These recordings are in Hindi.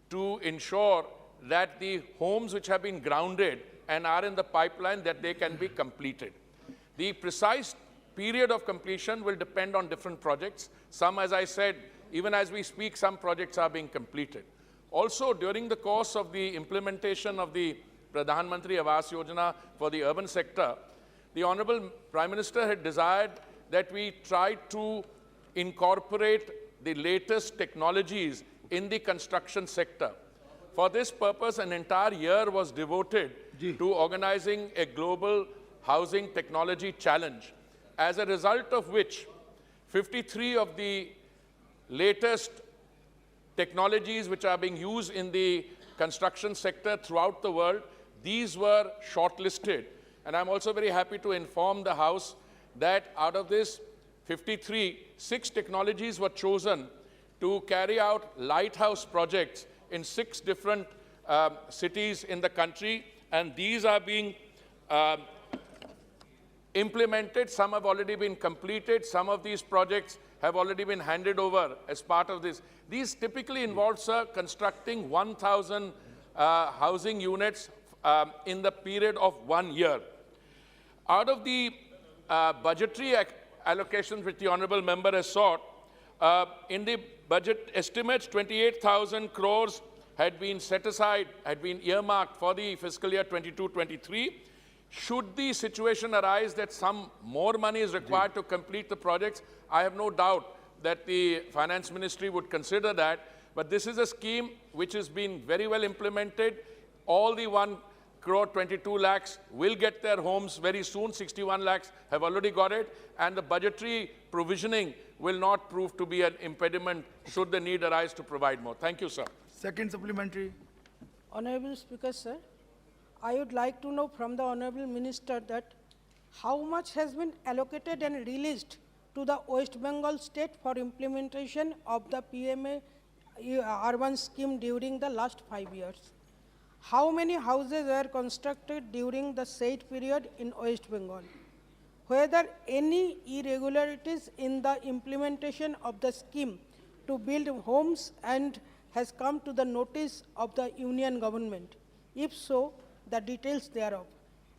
to ensure that the homes which have been grounded and are in the pipeline, that they can be completed. The precise period of completion will depend on different projects. Some, as I said, even as we speak, some projects are being completed. Also, during the course of the implementation of the Pradhan Mantri Awas Yojana for the urban sector, the Honorable Prime Minister had desired that we try to incorporate the latest technologies in the construction sector. For this purpose, an entire year was devoted to organizing a global housing technology challenge, as a result of which 53 of the latest technologies which are being used in the construction sector throughout the world, these were shortlisted. And I'm also very happy to inform the House that out of this 53, 6 technologies were chosen to carry out lighthouse projects in 6 different cities in the country, and these are being implemented. Some have already been completed. Some of these projects have already been handed over as part of this. These typically involve, sir, constructing 1,000 housing units in the period of 1 year. Out of the budgetary allocations which the Honourable Member has sought, in the budget estimates, 28,000 crores had been set aside, had been earmarked for the fiscal year 22-23. Should the situation arise that some more money is required to complete the projects, I have no doubt that the Finance Ministry would consider that. But this is a scheme which has been very well implemented. All the 1 crore 22 lakhs will get their homes very soon. 61 lakhs have already got it. And the budgetary provisioning will not prove to be an impediment should the need arise to provide more. Thank you, sir. Second supplementary. Honorable Speaker, sir, I would like to know from the Honorable Minister that how much has been allocated and released to the West Bengal state for implementation of the PMA urban scheme during the last 5 years. How many houses were constructed during the said period in West Bengal? Whether any irregularities in the implementation of the scheme to build homes and has come to the notice of the Union government. If so, the details thereof,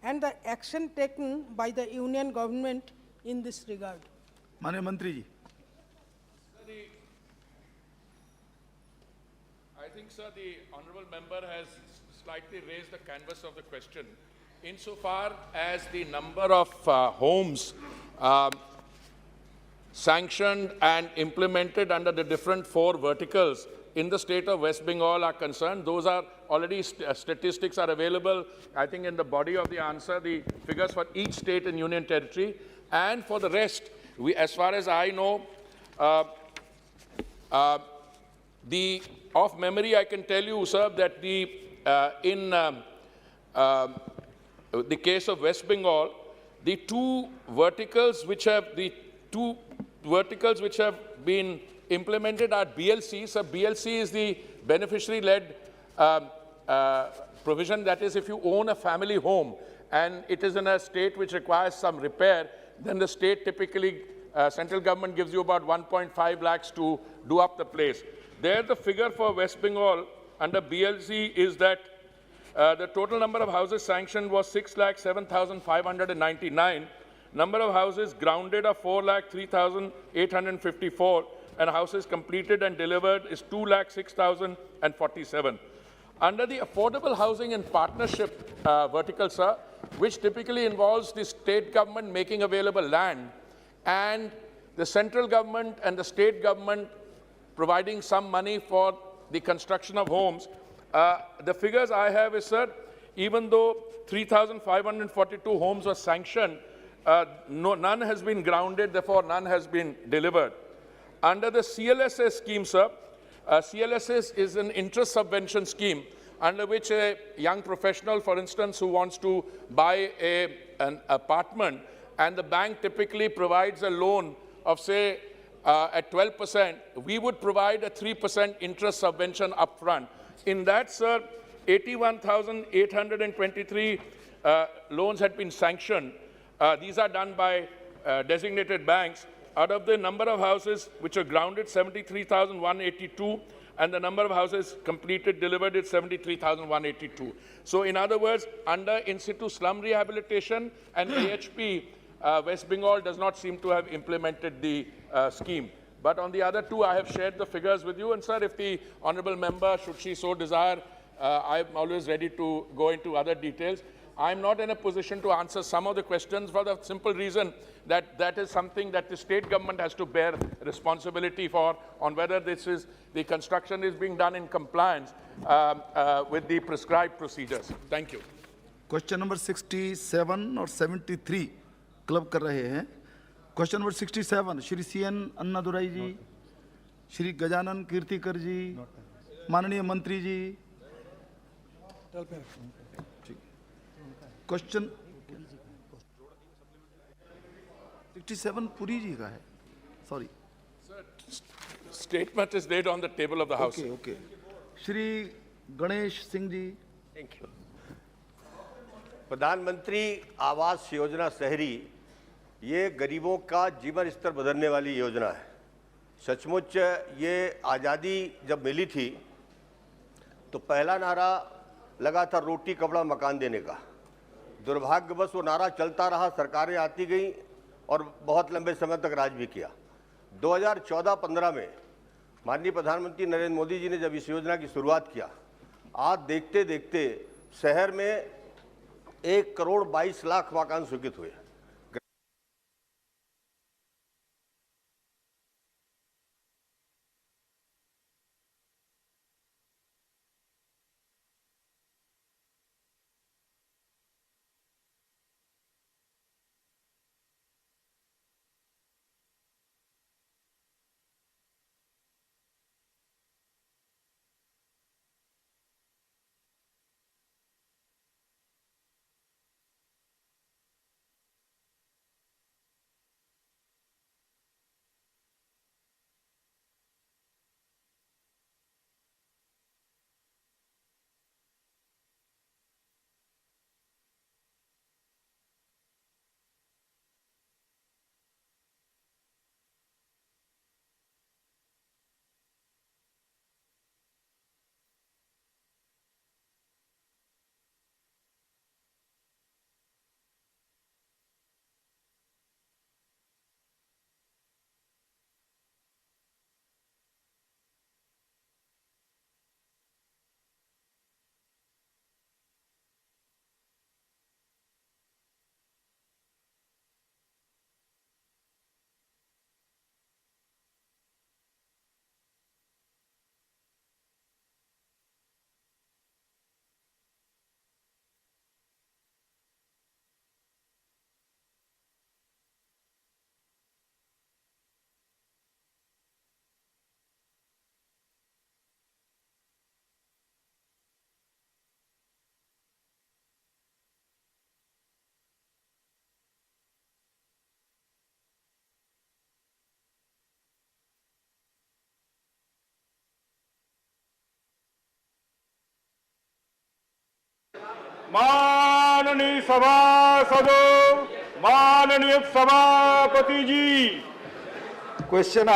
and the action taken by the Union government in this regard. Mane Mantri ji. I think, sir, the Honourable Member has slightly raised the canvas of the question. Insofar as the number of homes sanctioned and implemented under the different 4 verticals in the state of West Bengal are concerned, those are already statistics are available, I think, in the body of the answer, the figures for each state and union territory. And for the rest, as far as I know, off memory, I can tell you, sir, that in the case of West Bengal, the two verticals which have been implemented are BLC. So BLC is the beneficiary-led provision. That is, if you own a family home and it is in a state which requires some repair, then the state typically, central government gives you about 1.5 lakhs to do up the place. There, the figure for West Bengal under BLC is that the total number of houses sanctioned was 6,07,599. Number of houses grounded are 4,03,854, and houses completed and delivered is 2,06,047. Under the affordable housing and partnership vertical, sir, which typically involves the state government making available land and the central government and the state government providing some money for the construction of homes, the figures I have is, sir, even though 3,542 homes were sanctioned, none has been grounded, therefore none has been delivered. Under the CLSS scheme, sir, CLSS is an interest subvention scheme under which a young professional, for instance, who wants to buy an apartment, and the bank typically provides a loan of, say, at 12%, we would provide a 3% interest subvention upfront. In that, sir, 81,823 loans had been sanctioned. These are done by designated banks. Out of the number of houses which are grounded, 73,182, and the number of houses completed, delivered is 73,182. So in other words, under in situ slum rehabilitation and AHP, West Bengal does not seem to have implemented the scheme. But on the other two, I have shared the figures with you. And sir, if the honorable member, should she so desire, I'm always ready to go into other details. I'm not in a position to answer some of the questions for the simple reason that that is something that the state government has to bear responsibility for, on whether the construction is being done in compliance with the prescribed procedures. Thank you. Question number 67 और 73 क्लब कर रहे हैं। Question number 67 Shri CN Annadurai ji, Shri Gajanan Kirtikar ji, माननीय मंत्री जी। क्वेश्चन 67 पुरी जी का है, sorry. Statement is laid on the table of the House. Okay. Shri Ganesh Singh ji. Thank you. Pradhanmantri Awas योजना शहरी ये गरीबों का जीवन स्तर बदलने वाली योजना है। सचमुच ये आज़ादी जब मिली थी तो पहला नारा लगा था रोटी कपड़ा मकान देने का। दुर्भाग्यवश वो नारा चलता रहा, सरकारें आती गई और बहुत लंबे समय तक राज भी किया। 2014-15 में माननीय प्रधानमंत्री नरेंद्र मोदी जी ने जब इस योजना की शुरुआत किया, आज देखते देखते शहर में 1,22,00,000 मकान स्वीकृत हुए। माननीय सभासदों, माननीय सभापति जी, question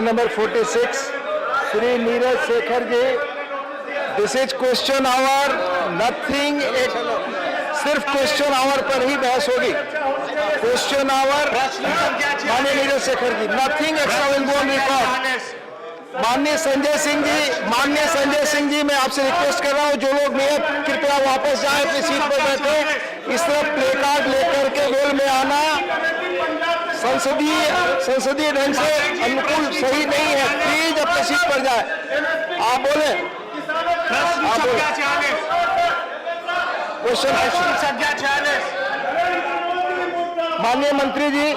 number 46 Shri Neeraj Shekhar ji. This is question hour, nothing, सिर्फ क्वेश्चन आवर पर ही बहस होगी। क्वेश्चन आवर माननीय Neeraj Shekhar ji, nothing extra will go on record. माननीय संजय सिंह जी, मैं आपसे रिक्वेस्ट कर रहा हूं, जो लोग नहीं है कृपया वापस जाएं, अपनी सीट पर बैठे। इस तरफ प्ले कार्ड लेकर के वेल में आना संसदीय ढंग से अनुकूल सही नहीं है। प्लीज अपनी सीट पर जाए। आप बोले क्वेश्चन संख्या 46। माननीय मंत्री जी,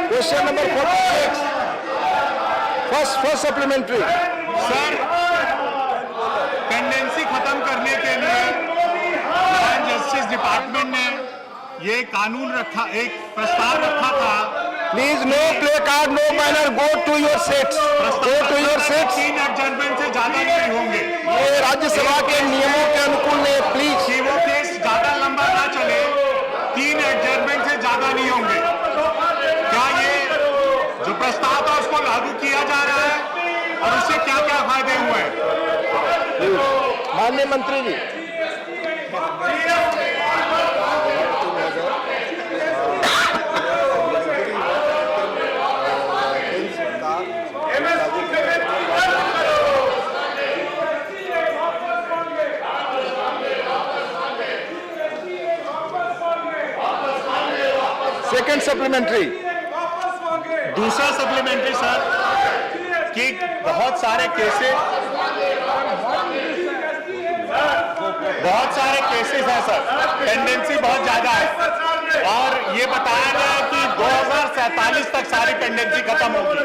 question number 46 first supplementary. Sir, pendency खत्म करने के लिए जस्टिस डिपार्टमेंट ने ये कानून रखा, एक प्रस्ताव रखा था। Please no placard, no banner, go to your seats, go to your seats. 3 adjournment से ज्यादा नहीं होंगे। ये राज्यसभा के नियमों के अनुकूल नहीं, प्लीज। कि वो केस ज्यादा लंबा ना चले, 3 एडजर्नमेंट से ज्यादा नहीं होंगे। क्या ये जो प्रस्ताव था उसको लागू किया जा रहा है और उससे क्या क्या फायदे हुए हैं? माननीय मंत्री जी। Second supplementary. दूसरा सप्लीमेंट्री सर कि बहुत सारे केसेस हैं सर, पेंडेंसी बहुत ज्यादा है और ये बताया गया है कि 2047 तक सारी पेंडेंसी खत्म होगी।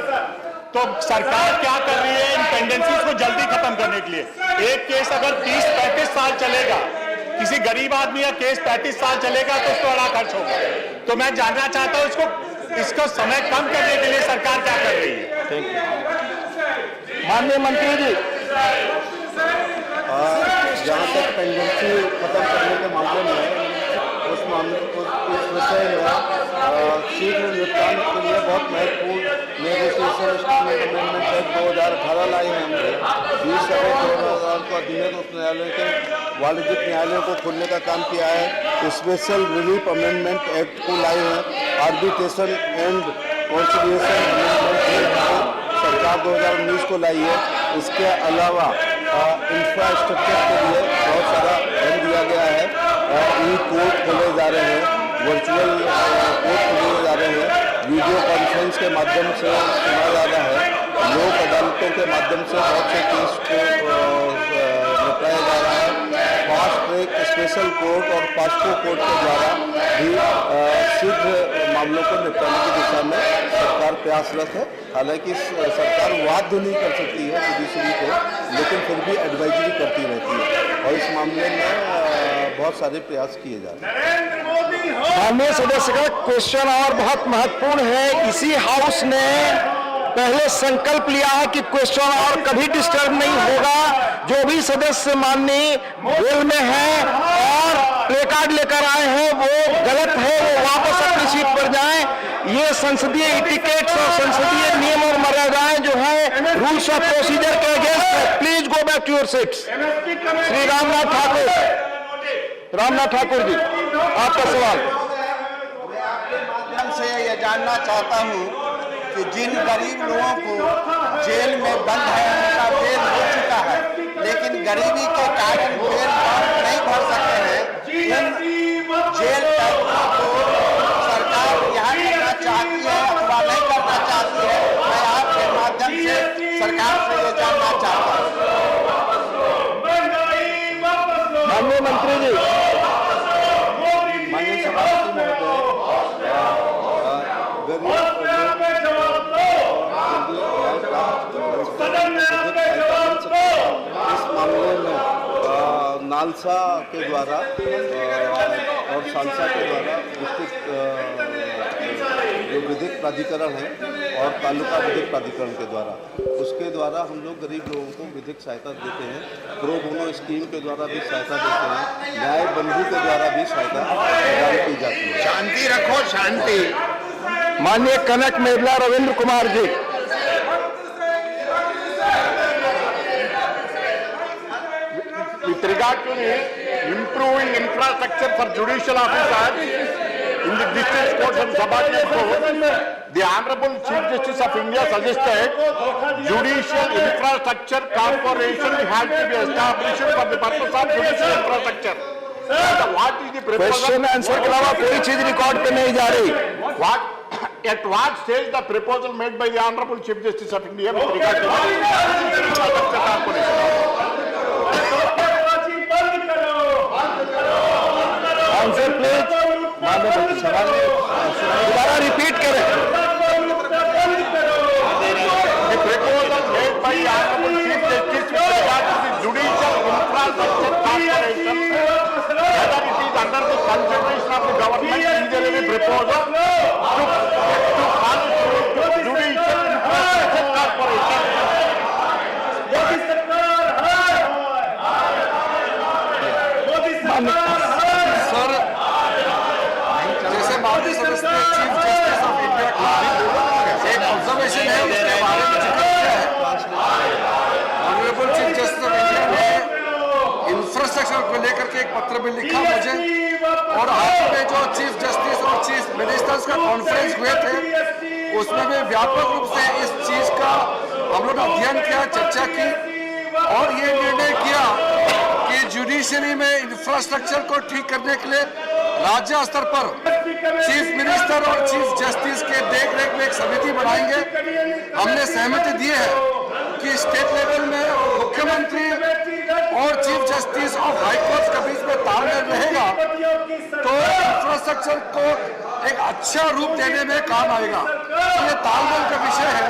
तो सरकार क्या कर रही है इन पेंडेंसीज को जल्दी खत्म करने के लिए? एक केस अगर 30-35 साल चलेगा, किसी गरीब आदमी का केस 35 साल चलेगा तो उसको बड़ा खर्च होगा। तो मैं जानना चाहता हूं इसको समय कम करने के लिए सरकार क्या कर रही है? Thank you. माननीय मंत्री जी। जहाँ तक पेंडेंसी खत्म करने के मामले में उस विषय में शीघ्र निपटान के लिए बहुत महत्वपूर्ण नेगोशिएशन इंस्ट्रूमेंट अमेंडमेंट एक्ट 2018 लाई है हमने 20 अप्रैल 2000 को अधिनियम उच्च न्यायालय के वाणिज्यिक न्यायालयों को खोलने का काम किया है। स्पेशल रिलीफ अमेंडमेंट एक्ट को लाई है। Arbitration and conciliation amendment act सरकार 2019 को लाई है। इसके अलावा इंफ्रास्ट्रक्चर के लिए बहुत सारा धन दिया गया है। ई कोर्ट खोले जा रहे हैं, वर्चुअल कोर्ट खोले जा रहे हैं, वीडियो कॉन्फ्रेंस के माध्यम से सुना जा रहा है, लोक अदालतों के माध्यम से बहुत से केस को निपटाया जा रहा है। फास्ट ट्रैक स्पेशल कोर्ट और पास्को कोर्ट के द्वारा भी शीघ्र मामलों को निपटाने की दिशा में सरकार प्रयासरत है। हालांकि सरकार बाध्य नहीं कर सकती है जुडिशरी को, लेकिन फिर भी एडवाइजरी करती रहती है और इस मामले में बहुत सारे प्रयास किए जा रहे हैं। माननीय सदस्य का क्वेश्चन और बहुत महत्वपूर्ण है। इसी हाउस ने पहले संकल्प लिया है कि क्वेश्चन और कभी डिस्टर्ब नहीं होगा। जो भी सदस्य माननीय वेल में है और प्ले कार्ड लेकर आए हैं वो गलत है, वो वापस अपनी सीट पर जाएं। ये संसदीय इटिकेट्स और संसदीय नियम और मर्यादाएं जो है रूल्स ऑफ प्रोसीजर के अगेंस्ट है। Please go back to your seats. Shri Ramnath Thakur ji, आपका सवाल। मैं आपके माध्यम से ये जानना चाहता हूँ कि जिन गरीब लोगों को जेल में बंद है उनका बेल हो चुका है, लेकिन गरीबी के कारण बेल नहीं भर सकते हैं, उन जेल कैदियों को सरकार रिहा करना चाहती है अथवा नहीं करना चाहती है। मैं आपके माध्यम से सरकार से ये जानना चाहता हूँ। माननीय मंत्री जी। माननीय सभापति इस मामले में नालसा के द्वारा और सालसा के द्वारा डिस्ट्रिक्ट जो विधिक प्राधिकरण है और तालुका विधिक प्राधिकरण के द्वारा उसके द्वारा हम लोग गरीब लोगों को विधिक सहायता देते हैं। प्रो बोनो स्कीम के द्वारा भी सहायता देते हैं, न्याय बंधु के द्वारा भी सहायता प्रदान की जाती है। शांति रखो, शांति। माननीय कनक Meghla Ravindra Kumar ji. With regard to the improving infrastructure for judicial officers in the district courts and subordinate courts, the Honorable Chief Justice of India suggested Judicial Infrastructure Corporation has to be established for the purpose of judicial infrastructure. What is the proposal? Question answer के अलावा कोई चीज रिकॉर्ड पे नहीं जा रही। At what stage the proposal made by the Honorable Chief Justice of India with regard to the infrastructure corporation? Answer please. माननीय सवाल दोबारा रिपीट करें। The proposal made by the Honorable Chief Justice with regard to the Judicial Infrastructure Corporation, whether it is under the consideration of the government, is there any proposal to constitute Judicial Infrastructure Corporation? Sir, जैसे माननीय सदस्य चीफ जस्टिस ऑफ इंडिया एक ऑब्जर्वेशन है उसके बारे में चीफ जस्टिस ऑफ इंडिया ने इंफ्रास्ट्रक्चर को लेकर के एक पत्र भी लिखा मुझे, और हाल में जो चीफ जस्टिस और चीफ मिनिस्टर्स का कॉन्फ्रेंस हुए थे उसमें भी व्यापक रूप से इस चीज का हम लोग अध्ययन किया, चर्चा की और ये निर्णय किया कि जुडिशरी में इंफ्रास्ट्रक्चर को ठीक करने के लिए राज्य स्तर पर चीफ मिनिस्टर और चीफ जस्टिस के देखरेख में एक समिति बनाएंगे। हमने सहमति दी है कि स्टेट लेवल में मुख्यमंत्री और chief justice of high court के बीच में तालमेल रहेगा तो इंफ्रास्ट्रक्चर को एक अच्छा रूप देने में काम आएगा। ये तालमेल का विषय है,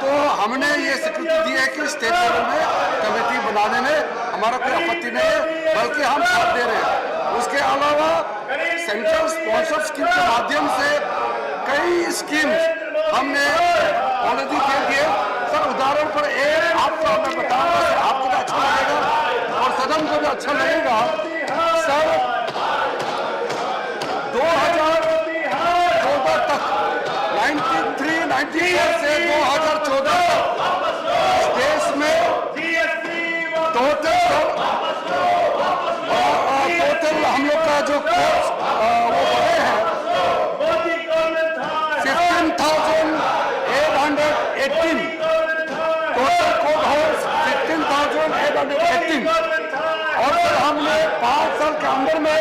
तो हमने ये स्वीकृति दी है कि स्टेट लेवल में कमेटी बनाने में हमारा कोई आपत्ति नहीं है, बल्कि हम साथ दे रहे हैं। उसके अलावा सेंट्रल स्पॉन्सर स्कीम के माध्यम से कई स्कीम हमने ऑलरेडी दे दिए। सर उदाहरण पर एक आपको मैं बताऊंगा, आपको भी अच्छा लगेगा और सदन को भी अच्छा लगेगा। सर 2014 तक 93-94 से 2014 तक देश में टोटल हम लोग का जो कोर्स वो बढ़े हैं 15,818 टोटल कोड हाउस 15,818 और फिर हमने 5 साल के अंदर में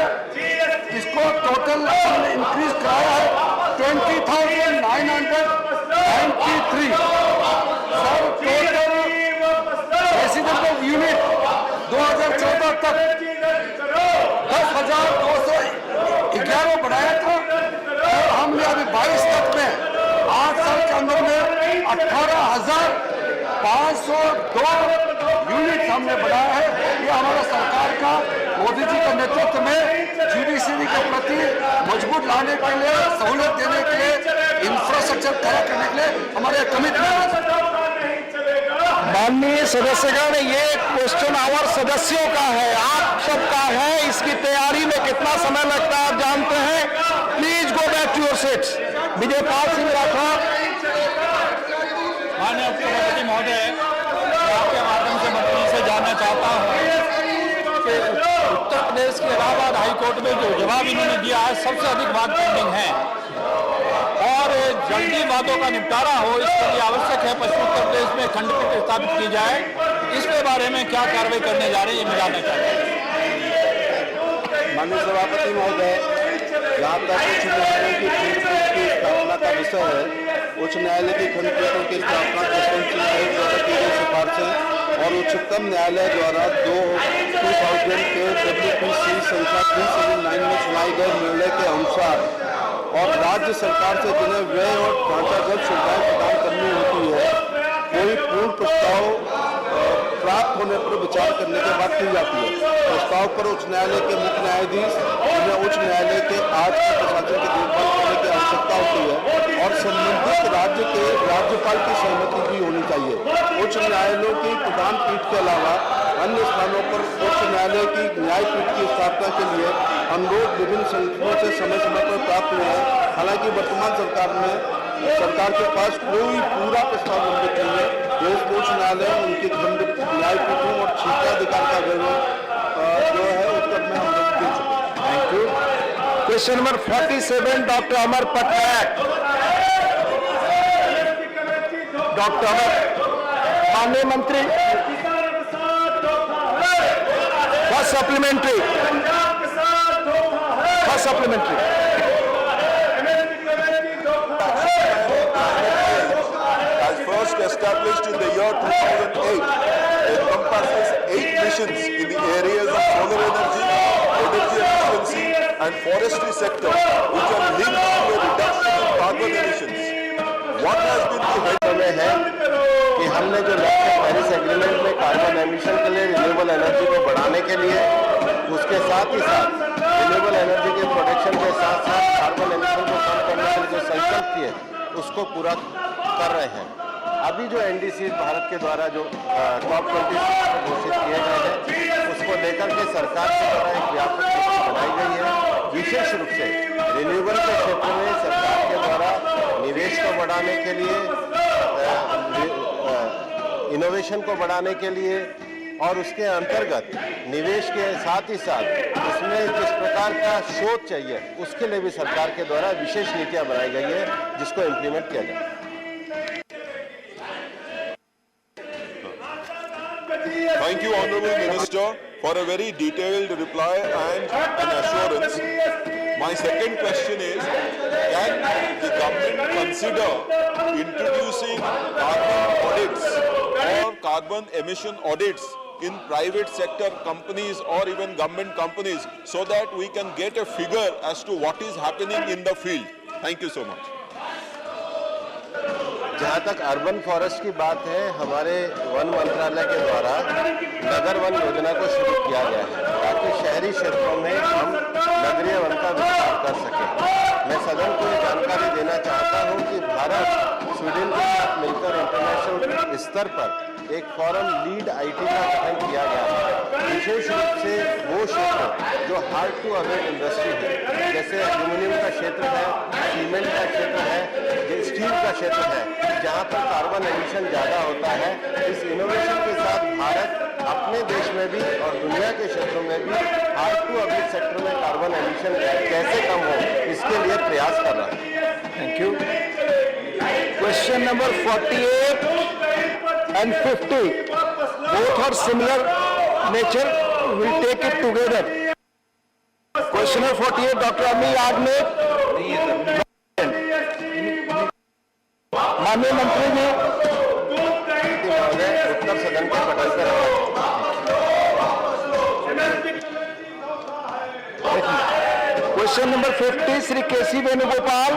इसको टोटल हमने इंक्रीज कराया है 20,993 सर। टोटल रेसिडेंशियल यूनिट 2014 तक 10,211 बनाया था और हमने अभी 22 तक में 8 साल के अंदर में 18,502 यूनिट हमने बनाया है। ये हमारा सरकार का मोदी जी के नेतृत्व में जुडिशरी के प्रति मजबूत लाने के लिए, सहूलियत देने के लिए, इंफ्रास्ट्रक्चर खड़ा करने के लिए हमारे कमिटमेंट। माननीय सदस्यगण, ये क्वेश्चन आवर सदस्यों का है, आप सबका है। इसकी तैयारी में कितना समय लगता है आप जानते हैं। Please go back to your seats. Vijaypal Singh Rathore. माननीय उपसभापति महोदय, आपके माध्यम से मंत्री से जानना चाहता हूँ कि उत्तर प्रदेश के इलाहाबाद हाईकोर्ट में जो जवाब इन्होंने दिया है सबसे अधिक वाद पेंडिंग है और जल्दी वादों का निपटारा हो, इसके लिए आवश्यक है पश्चिम उत्तर प्रदेश में खंडपीठ स्थापित की जाए। इसके बारे में क्या कार्रवाई करने जा रहे हैं, ये मैं जानना चाहता हूँ। माननीय सभापति महोदय, जहाँ तक उच्च न्यायालय की खंडपीठ की स्थापना का विषय है, उच्च न्यायालय की खंडपीठों की स्थापना जसवंत सिंह आयोग द्वारा की गई सिफारिशें और उच्चतम न्यायालय द्वारा 2000 के WPC संख्या 379 में सुनाए गए निर्णय के अनुसार और राज्य सरकार से जिन्हें व्यय और ढांचागत सुविधाएं प्रदान करनी होती है, कोई पूर्ण प्रस्ताव प्राप्त होने पर विचार करने के बाद की जाती है। प्रस्ताव पर उच्च न्यायालय के मुख्य न्यायाधीश जिन्हें उच्च न्यायालय के आज के प्रशासन की देखभाल करने की आवश्यकता होती है और संबंधित राज्य के राज्यपाल की सहमति भी होनी चाहिए। उच्च न्यायालयों की प्रधान पीठ के अलावा अन्य स्थानों पर उच्च न्यायालय की न्यायपीठ की स्थापना के लिए अनुरोध विभिन्न संगठनों से समय समय पर प्राप्त हुए हैं। हालांकि वर्तमान सरकार के पास कोई पूरा प्रस्ताव लंबित नहीं है। देश उच्च न्यायालय उनकी खंड न्यायपीठों और क्षेत्राधिकार का विवरण जो है उत्तर में हम लोग दे चुके हैं। Thank you. Question number 47 doctor Amar Patnaik. Doctor Amar, माननीय मंत्री, first supplementary. As first established in the year 2008, it encompasses 8 missions in the areas of solar energy, energy efficiency and forestry sector, which are linked to a reduction in carbon emissions. What has been the head है कि हमने जो पेरिस एग्रीमेंट में कार्बन एमिशन के लिए रिन्यूएबल एनर्जी को बढ़ाने के लिए उसके साथ ही साथ रिन्यूएबल एनर्जी के प्रोडक्शन के साथ साथ कार्बन एमिशन को कम करने के लिए जो संकल्प किए उसको पूरा कर रहे हैं। अभी जो एनडीसी भारत के द्वारा जो टॉप 20 घोषित किए गए हैं उसको लेकर के सरकार के द्वारा एक व्यापक नीति बनाई गई है। विशेष रूप से रिन्यूएबल के क्षेत्र में सरकार के द्वारा निवेश को बढ़ाने के लिए, इनोवेशन को बढ़ाने के लिए और उसके अंतर्गत निवेश के साथ ही साथ इसमें जिस प्रकार का शोध चाहिए उसके लिए भी सरकार के द्वारा विशेष नीतियां बनाई गई है जिसको इम्प्लीमेंट किया जाए। Thank you, Honorable Minister, for a very detailed reply and an assurance. My second question is, can the government consider introducing carbon audits or carbon emission audits in private sector companies or even government companies so that we can get a figure as to what is happening in the field? Thank you so much. जहाँ तक अर्बन फॉरेस्ट की बात है, हमारे वन मंत्रालय के द्वारा नगर वन योजना को शुरू किया गया है ताकि शहरी क्षेत्रों में हम नगरीय वन का विस्तार कर सकें। मैं सदन को ये जानकारी देना चाहता हूँ कि भारत स्वीडन के साथ मिलकर इंटरनेशनल स्तर पर एक फॉरम लीड आईटी का गठन किया गया है, विशेष रूप से वो क्षेत्र जो हार्ड टू अवेयर इंडस्ट्री है, जैसे एल्यूमिनियम का क्षेत्र है, सीमेंट का क्षेत्र है, स्टील का क्षेत्र है, जहाँ पर कार्बन एमिशन ज़्यादा होता है। इस इनोवेशन के साथ भारत अपने देश में भी और दुनिया के क्षेत्रों में भी हार्ड टू अवेयर सेक्टर में कार्बन एमिशन कैसे कम हो इसके लिए प्रयास कर रहा है। Thank you. Question number 48 and 50, both are similar nature, we'll take it together. Question number 48, Dr. Ami Yagnip, माननीय मंत्री जी, उत्तर सदन के पटल पर क्वेश्चन नंबर 50, श्री केसी वेणुगोपाल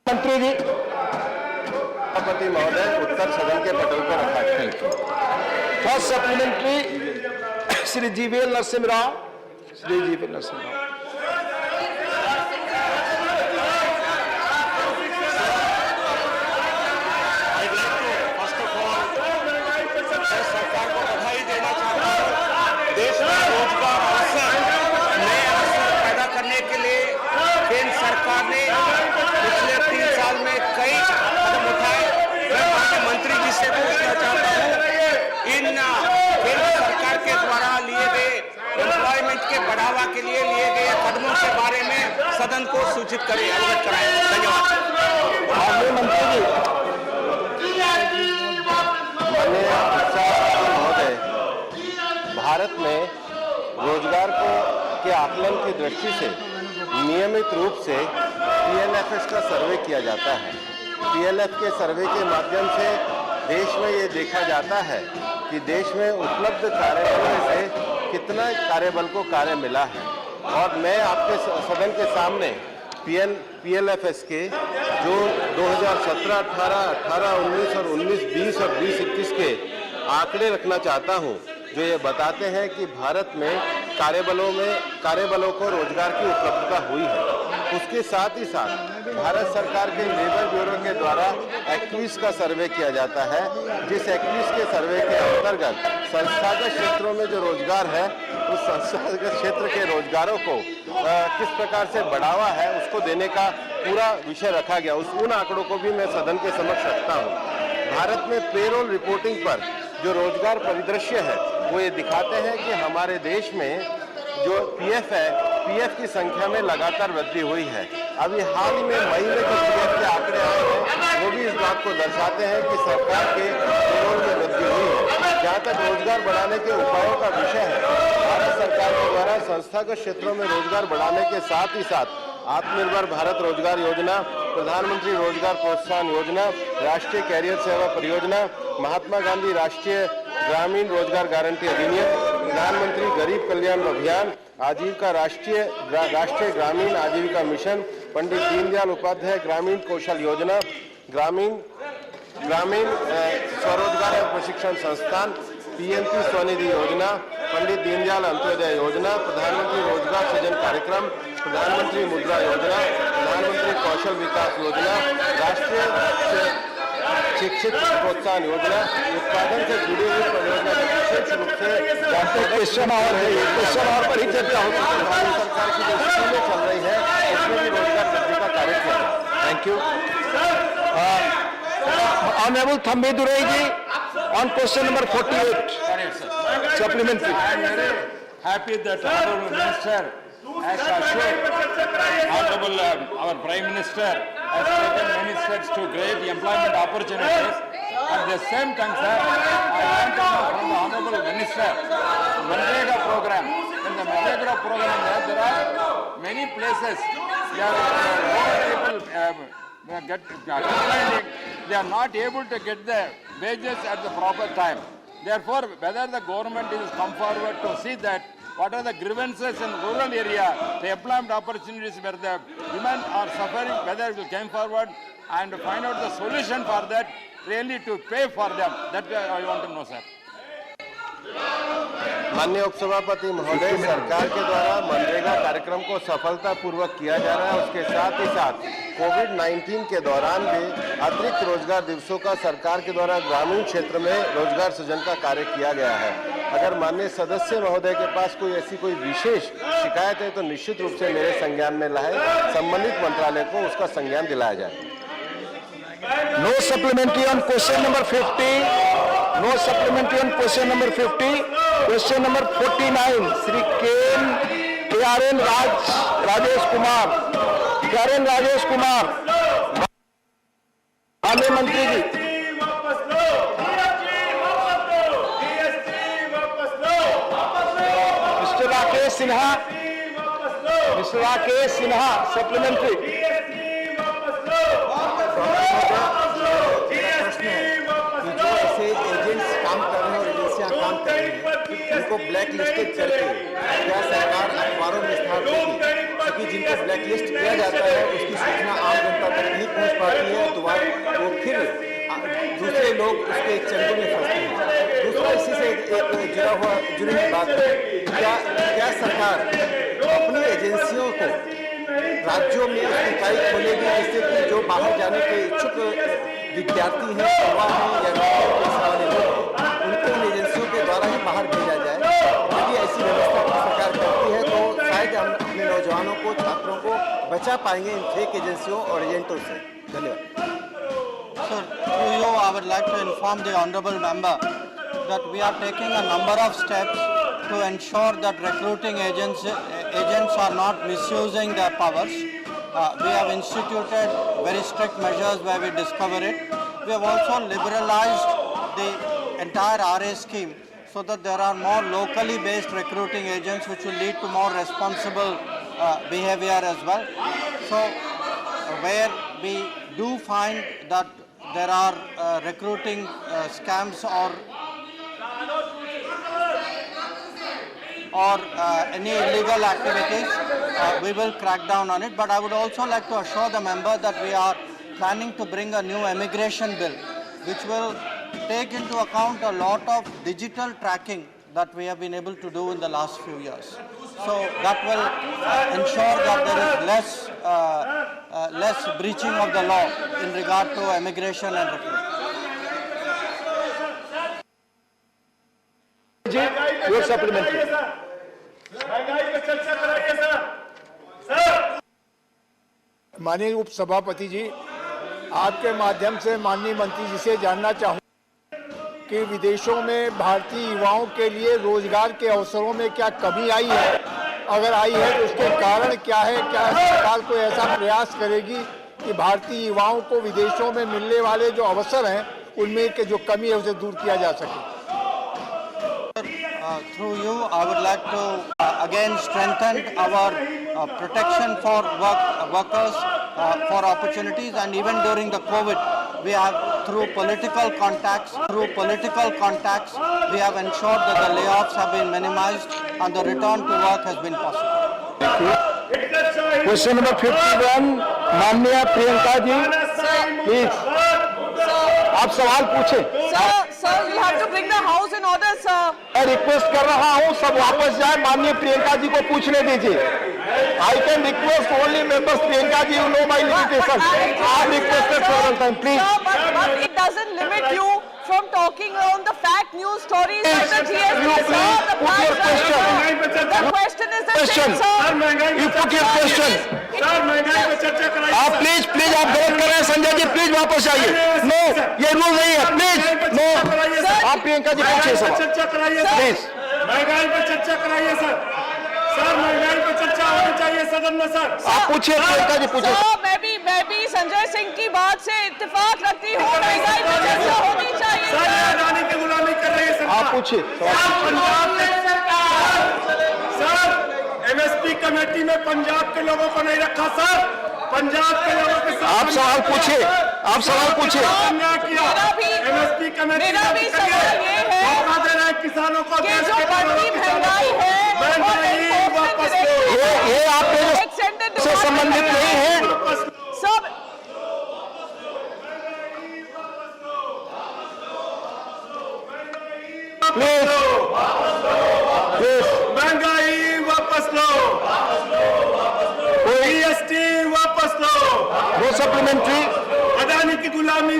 मंत्री जी, सभापति महोदय उत्तर सदन के पटल पर रखा है। First supplementary Shri GVL Narasimha Rao, Shri GVL Narasimha Rao. सरकार को बधाई देना चाहता हूं। देश में रोजगार अवसर, नए अवसर पैदा करने के लिए केंद्र सरकार ने पिछले 3 साल में कई कदम उठाए। मैं माननीय मंत्री जी से पूछना चाहता हूं, इन केंद्र सरकार के द्वारा लिए गए एम्प्लॉयमेंट के बढ़ावा के लिए गए कदमों के बारे में सदन को सूचित करें, अवगत कराएं। धन्यवाद। माननीय मंत्री जी। महोदय, भारत में रोजगार के आकलन की दृष्टि से नियमित रूप से पीएलएफएस का सर्वे किया जाता है। पीएलएफ के सर्वे के माध्यम से देश में ये देखा जाता है कि देश में उपलब्ध कार्यबल से कितना कार्यबल को कार्य मिला है। और मैं आपके सदन के सामने पीएलएफएस के जो 2017, 18, 18, 19 और 19, 20 और 20, 21 के आंकड़े रखना चाहता हूं, जो ये बताते हैं कि भारत में कार्यबलों को रोजगार की उपलब्धता हुई है। उसके साथ ही साथ भारत सरकार के लेबर ब्यूरो के द्वारा 21 का सर्वे किया जाता है, जिस 21 के सर्वे के अंतर्गत संस्थागत क्षेत्रों में जो रोजगार है उस संस्थागत क्षेत्र के रोजगारों को किस प्रकार से बढ़ावा है उसको देने का पूरा विषय रखा गया। उन आंकड़ों को भी मैं सदन के समक्ष रखता हूँ। भारत में पेरोल रिपोर्टिंग पर जो रोजगार परिदृश्य है वो ये दिखाते हैं कि हमारे देश में जो पीएफ है, पीएफ की संख्या में लगातार वृद्धि हुई है। अभी हाल ही में मई में जो पीएफ के आंकड़े आए हैं वो भी इस बात को दर्शाते हैं कि सरकार के पेरोल में वृद्धि हुई है। जहाँ तक रोजगार बढ़ाने के उपायों का विषय है, भारत सरकार के द्वारा संस्थागत क्षेत्रों में रोजगार बढ़ाने के साथ ही साथ आत्मनिर्भर भारत रोजगार योजना, प्रधानमंत्री रोजगार प्रोत्साहन योजना, राष्ट्रीय कैरियर सेवा परियोजना, महात्मा गांधी राष्ट्रीय ग्रामीण रोजगार गारंटी अधिनियम, प्रधानमंत्री गरीब कल्याण अभियान, आजीविका राष्ट्रीय ग्रामीण आजीविका मिशन, पंडित दीनदयाल उपाध्याय ग्रामीण कौशल योजना, ग्रामीण स्वरोजगार और प्रशिक्षण संस्थान, पीएमपी स्वनिधि योजना, पंडित दीनदयाल अंत्योदय योजना, प्रधानमंत्री रोजगार सृजन कार्यक्रम, प्रधानमंत्री मुद्रा योजना, प्रधानमंत्री कौशल विकास योजना, राष्ट्रीय शिक्षित प्रोत्साहन योजना, उत्पादन से जुड़ी हुई परियोजना विशेष रूप से क्वेश्चन और पर ही चर्चा हो चुकी है। सरकार की जो स्कीमें चल रही है उसमें भी रोजगार वृद्धि का कार्य किया है। Thank you. Honorable Thambi Durai ji, on question number 48. Supplementary. I am very happy that Honorable Minister has assured Honorable our Prime Minister has taken many steps to create employment opportunities. At the same time, sir, I want to know from the Honorable Minister, Manrega program. In the Manrega program, there are many places where people get complaining. They are not able to get the wages at the proper time. Therefore, whether the government is come forward to see that what are the grievances in rural area, the employment opportunities where the women are suffering, whether it will come forward and find out the solution for that, really to pay for them. That I want to know, sir. माननीय उपसभापति महोदय, सरकार के द्वारा मनरेगा कार्यक्रम को सफलतापूर्वक किया जा रहा है। उसके साथ ही साथ कोविड-19 के दौरान भी अतिरिक्त रोजगार दिवसों का सरकार के द्वारा ग्रामीण क्षेत्र में रोजगार सृजन का कार्य किया गया है। अगर माननीय सदस्य महोदय के पास कोई ऐसी कोई विशेष शिकायत है तो निश्चित रूप से मेरे संज्ञान में लाए, संबंधित मंत्रालय को उसका संज्ञान दिलाया जाए। No supplementary on question number 50. No supplementary on question number 50. Question number 49. Shri Karen Rajesh Kumar. Karen Rajesh Kumar. माननीय मंत्री जी। Mr. Rakesh Sinha. Mr. Rakesh Sinha. Supplementary. जो ऐसे एजेंट्स काम कर रहे हैं और एजेंसियां काम कर रही हैं, उनको ब्लैक लिस्टेड करके क्या सरकार अखबारों में इस्तेमाल करेगी? क्योंकि जिनको ब्लैक लिस्ट किया जाता है उसकी सूचना आम जनता तक नहीं पहुंच पाती है, तो वो फिर दूसरे लोग उसके चंगुल में फंसते हैं। दूसरा इसी से एक जुड़ी हुई बात है, क्या सरकार अपनी एजेंसियों को राज्यों में इकाई खोलेगी जिससे कि जो बाहर जाने के इच्छुक विद्यार्थी हैं, युवा हैं या नौकरी पेशा वाले लोग हैं, उनको इन एजेंसियों के द्वारा ही बाहर भेजा जाए। यदि ऐसी व्यवस्था सरकार करती है तो शायद हम अपने नौजवानों को, छात्रों को बचा पाएंगे इन फेक एजेंसियों और एजेंटों से। धन्यवाद। Sir, through you, I would like to inform the honourable member that we are taking a number of steps to ensure that recruiting agents are not misusing their powers. We have instituted very strict measures where we discover it. We have also liberalized the entire RA scheme so that there are more locally based recruiting agents which will lead to more responsible behavior as well. So where we do find that there are recruiting scams or any illegal activities, we will crack down on it. But I would also like to assure the member that we are planning to bring a new immigration bill which will take into account a lot of digital tracking that we have been able to do in the last few years. So that will ensure that there is less breaching of the law in regard to immigration and recruitment. Your supplementary. माननीय उप सभापति जी, आपके माध्यम से माननीय मंत्री जी से जानना चाहूँ कि विदेशों में भारतीय युवाओं के लिए रोजगार के अवसरों में क्या कमी आई है? अगर आई है तो उसके कारण क्या है? क्या सरकार कोई ऐसा प्रयास करेगी कि भारतीय युवाओं को विदेशों में मिलने वाले जो अवसर हैं उनमें के जो कमी है उसे दूर किया जा सके? Through you, I would like to again strengthen our protection for workers, for opportunities, and even during the COVID, we have through political contacts, we have ensured that the layoffs have been minimized and the return to work has been possible. Thank you. Question number 51, माननीय प्रियंका जी, please. आप सवाल पूछें। Sir, you have to bring the house in order, sir. मैं रिक्वेस्ट कर रहा हूं सब वापस जाए, माननीय प्रियंका जी को पूछने दीजिए। I can request only members. Priyanka ji, you know my limitation. I have requested several times, please. Sir, but it doesn't limit you from talking on the fact news stories like the GST. You please put your question. The question is the Question. same, sir. You put your question. आप प्लीज प्लीज आप गलत कर रहे हैं संजय जी, प्लीज वापस आइए। नो, ये रूल नहीं है, प्लीज नो। आप प्रियंका जी पूछिए सर, चर्चा कराइए प्लीज। महंगाई पर चर्चा कराइए सर महंगाई पर चर्चा होनी चाहिए सदन में सर। आप पूछिए प्रियंका जी पूछिए। मैं भी संजय सिंह की बात से इत्तेफाक रखती हूँ, महंगाई पर चर्चा होनी चाहिए। सर अडानी की गुलामी कर रही है सरकार। आप पूछिए। पंजाब सर MSP कमेटी में पंजाब के लोगों को नहीं रखा सर, पंजाब के लोगों के साथ आप सवाल पूछिए, आप सवाल पूछिए। MSP कमेटी मेरा भी सवाल ये है मौका दे रहे हैं किसानों को कि जो बढ़ती महंगाई है ये आपके जो से संबंधित नहीं है। सब प्लीज महंगाई वापस लो, GST वापस लो, नो सप्लीमेंट्री। अडानी की गुलामी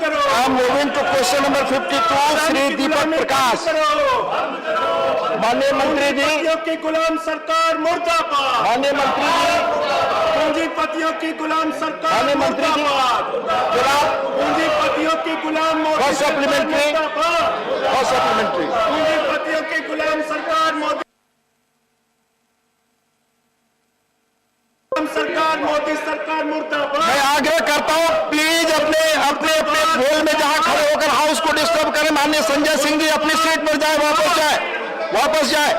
करो। I am moving to question number 52, Shri Deepak Prakash. माननीय मंत्री जी, पूंजीपतियों की गुलाम सरकार मुर्दाबाद। माननीय मंत्री जी, पूंजीपतियों की गुलाम सरकार माननीय मंत्री जी, मुर्दाबाद। पूंजीपतियों की गुलाम मोदी सप्लीमेंट्री, और सप्लीमेंट्री। पूंजीपतियों की गुलाम सरकार मोदी सरकार मुर्दाबाद। मैं आग्रह करता हूं प्लीज अपने अपने अपने होल में जहां खड़े होकर हाउस को डिस्टर्ब करें। माननीय संजय सिंह जी अपनी सीट पर जाए, वापस जाए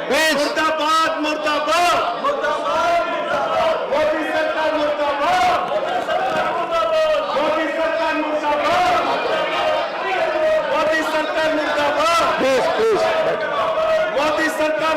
प्लीज। मुर्दाबाद मुर्दाबाद मोदी सरकार मुर्दाबाद, मोदी सरकार मुर्दाबाद, मोदी सरकार मुर्दाबाद, प्लीज मोदी सरकार